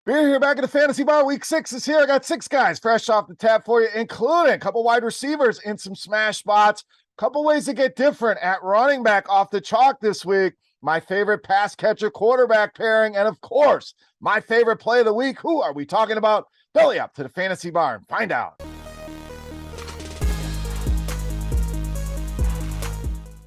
Beer here back at the Fantasy Bar. Week 6 is here. I got 6 guys fresh off the tap for you, including a couple wide receivers in some smash spots. Couple ways to get different at running back off the chalk this week. My favorite pass catcher quarterback pairing. And of course, my favorite play of the week. Who are we talking about? Belly up to the Fantasy Bar and find out.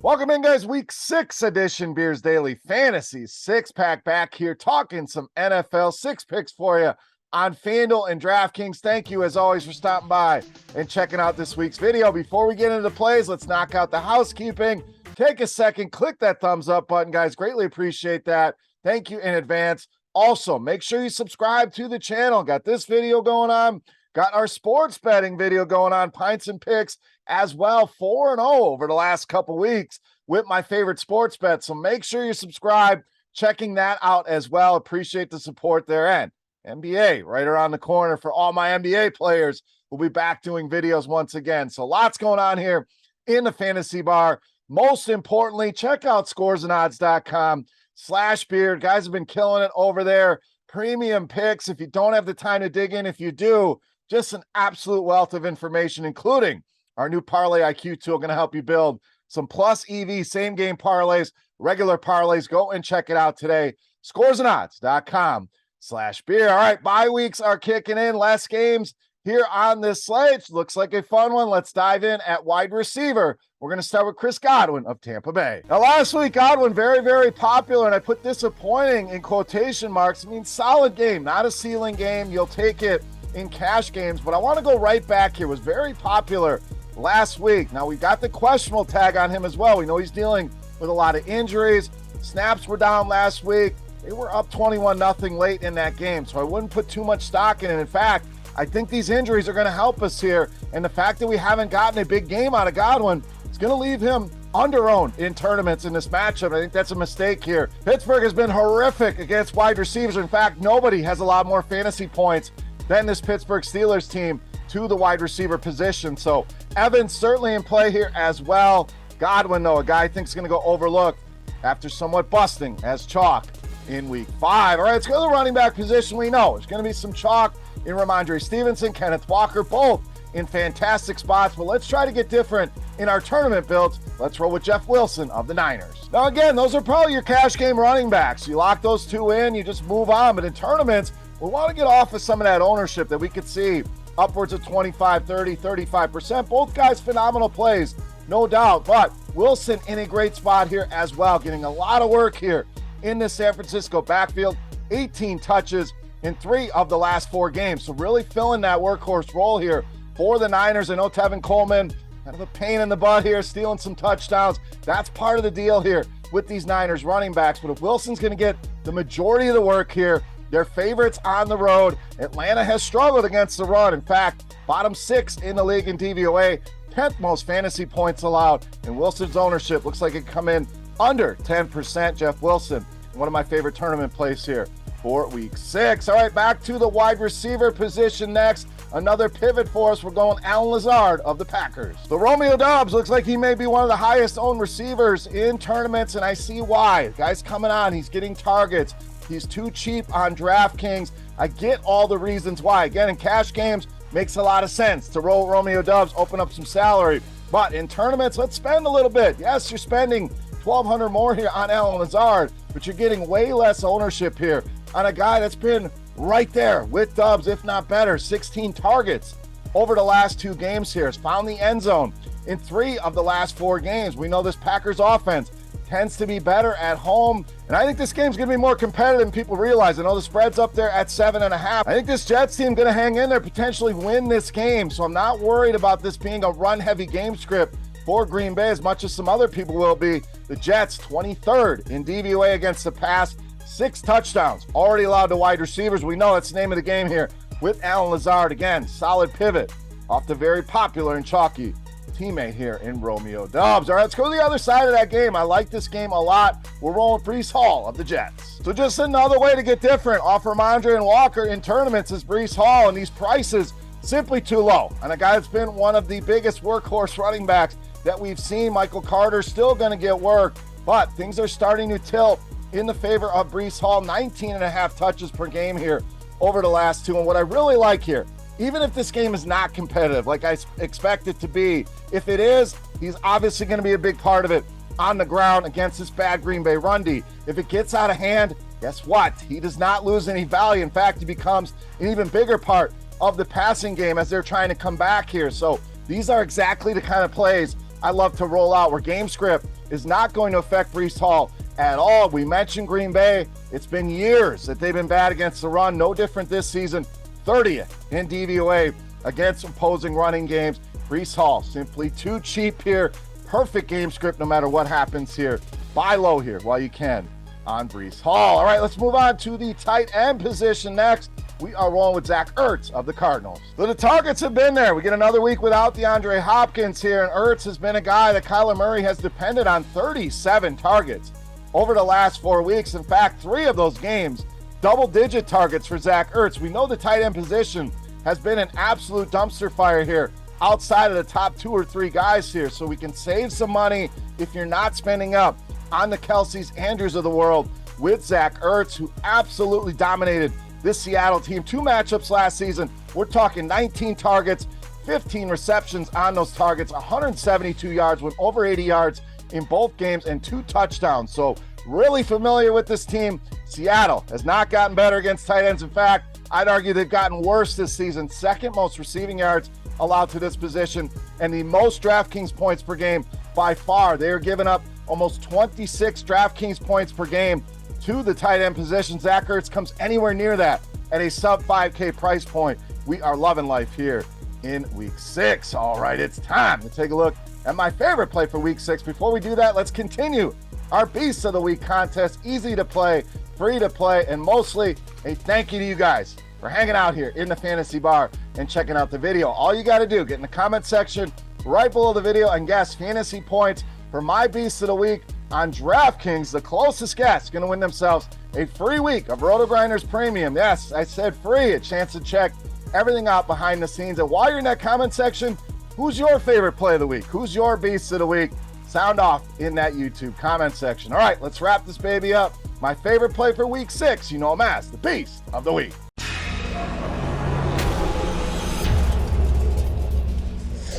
Welcome in, guys. Week 6 edition Beers Daily Fantasy 6-pack back here talking some NFL 6 picks for you on FanDuel and DraftKings. Thank you, as always, for stopping by and checking out this week's video. Before we get into the plays, let's knock out the housekeeping. Take a second, click that thumbs up button, guys. Greatly appreciate that. Thank you in advance. Also, make sure you subscribe to the channel. Got this video going on. Got our sports betting video going on, Pints and Picks as well, 4-0 over the last couple weeks with my favorite sports bets. So make sure you subscribe, checking that out as well. Appreciate the support there. And NBA right around the corner for all my NBA players. We'll be back doing videos once again. So lots going on here in the Fantasy Bar. Most importantly, check out scoresandodds.com/beard. Guys have been killing it over there. Premium picks. If you don't have the time to dig in, if you do, just an absolute wealth of information, including our new Parlay IQ tool, going to help you build some plus EV same game parlays, regular parlays. Go and check it out today. Scoresandodds.com/beer. All right, bye weeks are kicking in. Less games here on this slate. Looks like a fun one. Let's dive in at wide receiver. We're going to start with Chris Godwin of Tampa Bay. Now, last week, Godwin, very, very popular, and I put disappointing in quotation marks. I mean, solid game, not a ceiling game. You'll take it in cash games, but I want to go right back here. Was very popular last week. Now, we got the questionable tag on him as well. We know he's dealing with a lot of injuries. Snaps were down last week. They were up 21-0 late in that game, so I wouldn't put too much stock in it. In fact, I think these injuries are going to help us here, and the fact that we haven't gotten a big game out of Godwin is going to leave him under-owned in tournaments in this matchup. I think that's a mistake here. Pittsburgh has been horrific against wide receivers. In fact, nobody has a lot more fantasy points than this Pittsburgh Steelers team to the wide receiver position. So Evans certainly in play here as well. Godwin, though, a guy I think is going to go overlooked after somewhat busting as chalk in week 5. All right, let's go to the running back position. We know there's going to be some chalk in Ramondre Stevenson, Kenneth Walker, both in fantastic spots, but let's try to get different in our tournament builds. Let's roll with Jeff Wilson of the Niners. Now, again, those are probably your cash game running backs. You lock those two in, you just move on, but in tournaments, we want to get off of some of that ownership that we could see upwards of 25, 30, 35%. Both guys phenomenal plays, no doubt, but Wilson in a great spot here as well, getting a lot of work here in the San Francisco backfield, 18 touches in 3 of the last 4 games. So really filling that workhorse role here for the Niners. I know Tevin Coleman, kind of a pain in the butt here, stealing some touchdowns. That's part of the deal here with these Niners running backs. But if Wilson's going to get the majority of the work here, they're favorites on the road. Atlanta has struggled against the run. In fact, bottom 6 in the league in DVOA, 10th most fantasy points allowed. And Wilson's ownership looks like it come in under 10%. Jeff Wilson, one of my favorite tournament plays here for week 6. All right, back to the wide receiver position next. Another pivot for us. We're going Alan Lazard of the Packers. The Romeo Doubs looks like he may be one of the highest owned receivers in tournaments, and I see why. The guy's coming on. He's getting targets. He's too cheap on DraftKings. I get all the reasons why. Again, in cash games, makes a lot of sense to roll Romeo Doubs, open up some salary. But in tournaments, let's spend a little bit. Yes, you're spending $1,200 more here on Alan Lazard, but you're getting way less ownership here on a guy that's been right there with Doubs, if not better. 16 targets over the last 2 games here. Has found the end zone in 3 of the last 4 games. We know this Packers offense tends to be better at home, and I think this game's going to be more competitive than people realize. I know the spread's up there at 7.5. I think this Jets team going to hang in there, potentially win this game, so I'm not worried about this being a run-heavy game script for Green Bay as much as some other people will be. The Jets, 23rd in DVOA against the pass, 6 touchdowns already allowed to wide receivers. We know that's the name of the game here with Alan Lazard. Again, solid pivot off the very popular and chalky teammate here in Romeo Doubs. All right, let's go to the other side of that game. I like this game a lot. We're rolling Breece Hall of the Jets. So just another way to get different off Ramondre and Walker in tournaments is Breece Hall, and these prices simply too low. And a guy that's been one of the biggest workhorse running backs that we've seen. Michael Carter still going to get work, but things are starting to tilt in the favor of Breece Hall. 19.5 touches per game here over the last two. And what I really like here, even if this game is not competitive like I expect it to be, if it is, he's obviously going to be a big part of it on the ground against this bad Green Bay run D. If it gets out of hand, guess what? He does not lose any value. In fact, he becomes an even bigger part of the passing game as they're trying to come back here. So these are exactly the kind of plays I love to roll out, where game script is not going to affect Breece Hall at all. We mentioned Green Bay. It's been years that they've been bad against the run. No different this season. 30th in DVOA against opposing running games. Breece Hall simply too cheap here. Perfect game script no matter what happens here. Buy low here while you can on Breece Hall. All right, let's move on to the tight end position next. We are rolling with Zach Ertz of the Cardinals. So the targets have been there. We get another week without DeAndre Hopkins here, and Ertz has been a guy that Kyler Murray has depended on. 37 targets over the last 4 weeks. In fact, 3 of those games, double-digit targets for Zach Ertz. We know the tight end position has been an absolute dumpster fire here outside of the top 2 or 3 guys here, so we can save some money if you're not spending up on the Kelce's, Andrews of the world with Zach Ertz, who absolutely dominated this Seattle team. 2 matchups last season. We're talking 19 targets, 15 receptions on those targets, 172 yards, went over 80 yards in both games, and 2 touchdowns. So really familiar with this team. Seattle has not gotten better against tight ends. In fact, I'd argue they've gotten worse this season. 2nd most receiving yards allowed to this position, and the most DraftKings points per game by far. They are giving up almost 26 DraftKings points per game to the tight end position. Zach Ertz comes anywhere near that at a sub 5K price point. We are loving life here in week 6. All right, it's time to take a look at my favorite play for week 6. Before we do that, let's continue our Beasts of the Week contest. Easy to play, free to play, and mostly a thank you to you guys for hanging out here in the fantasy bar and checking out the video. All you got to do, get in the comment section right below the video and guess fantasy points for my Beast of the Week on DraftKings. The closest guess is going to win themselves a free week of RotoGrinders Premium. Yes, I said free, a chance to check everything out behind the scenes. And while you're in that comment section, who's your favorite play of the week? Who's your Beast of the Week? Sound off in that YouTube comment section. All right, let's wrap this baby up. My favorite play for week 6, you know him as the Beast of the Week.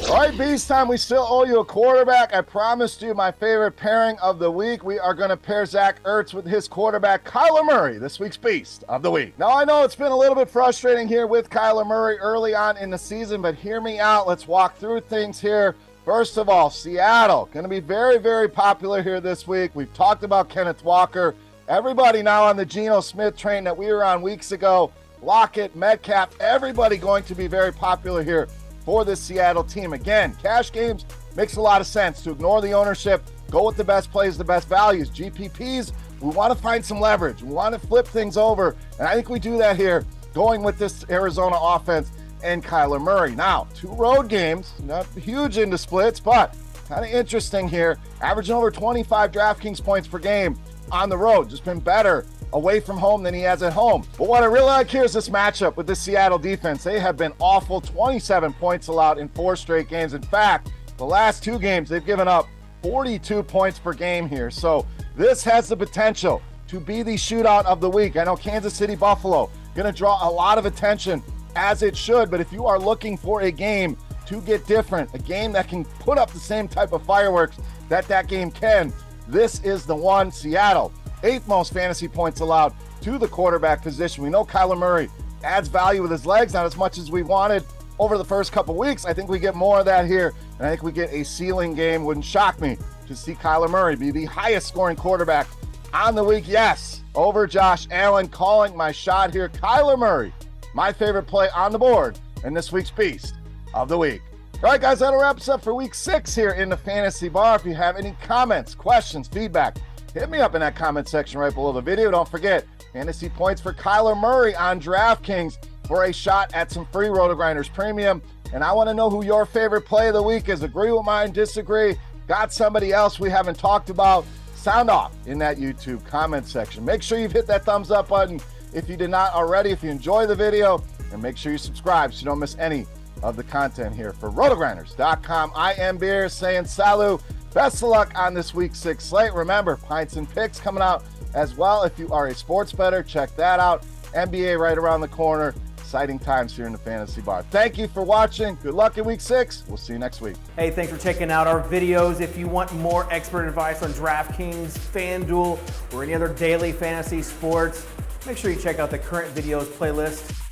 All right, Beast time. We still owe you a quarterback. I promised you my favorite pairing of the week. We are going to pair Zach Ertz with his quarterback, Kyler Murray, this week's Beast of the Week. Now, I know it's been a little bit frustrating here with Kyler Murray early on in the season, but hear me out. Let's walk through things here. First of all, Seattle, going to be very, very popular here this week. We've talked about Kenneth Walker. Everybody now on the Geno Smith train that we were on weeks ago. Lockett, Metcalf, everybody going to be very popular here for this Seattle team. Again, cash games makes a lot of sense to ignore the ownership, go with the best plays, the best values. GPPs, we want to find some leverage. We want to flip things over, and I think we do that here, going with this Arizona offense and Kyler Murray. Now, 2 road games, not huge into splits, but kind of interesting here. Averaging over 25 DraftKings points per game on the road. Just been better away from home than he has at home. But what I really like here is this matchup with the Seattle defense. They have been awful. 27 points allowed in 4 straight games. In fact, the last 2 games, they've given up 42 points per game here. So this has the potential to be the shootout of the week. I know Kansas City, Buffalo, going to draw a lot of attention, as it should. But if you are looking for a game to get different, a game that can put up the same type of fireworks that game can, this is the one. Seattle, 8th most fantasy points allowed to the quarterback position. We know Kyler Murray adds value with his legs, not as much as we wanted over the first couple weeks. I think we get more of that here, and I think we get a ceiling game. Wouldn't shock me to see Kyler Murray be the highest scoring quarterback on the week. Yes, over Josh Allen. Calling my shot here. Kyler Murray, my favorite play on the board in this week's Beast of the Week. All right, guys, that'll wrap us up for week 6 here in the Fantasy Bar. If you have any comments, questions, feedback, hit me up in that comment section right below the video. Don't forget, fantasy points for Kyler Murray on DraftKings for a shot at some free RotoGrinders Premium. And I want to know who your favorite play of the week is. Agree with mine, disagree, got somebody else we haven't talked about? Sound off in that YouTube comment section. Make sure you've hit that thumbs up button if you did not already, if you enjoy the video, and make sure you subscribe so you don't miss any of the content here. For RotoGrinders.com, I am Beer saying salut. Best of luck on this week 6 slate. Remember, Pints and Picks coming out as well. If you are a sports bettor, check that out. NBA right around the corner. Exciting times here in the fantasy bar. Thank you for watching. Good luck in week 6. We'll see you next week. Hey, thanks for checking out our videos. If you want more expert advice on DraftKings, FanDuel, or any other daily fantasy sports, make sure you check out the current videos playlist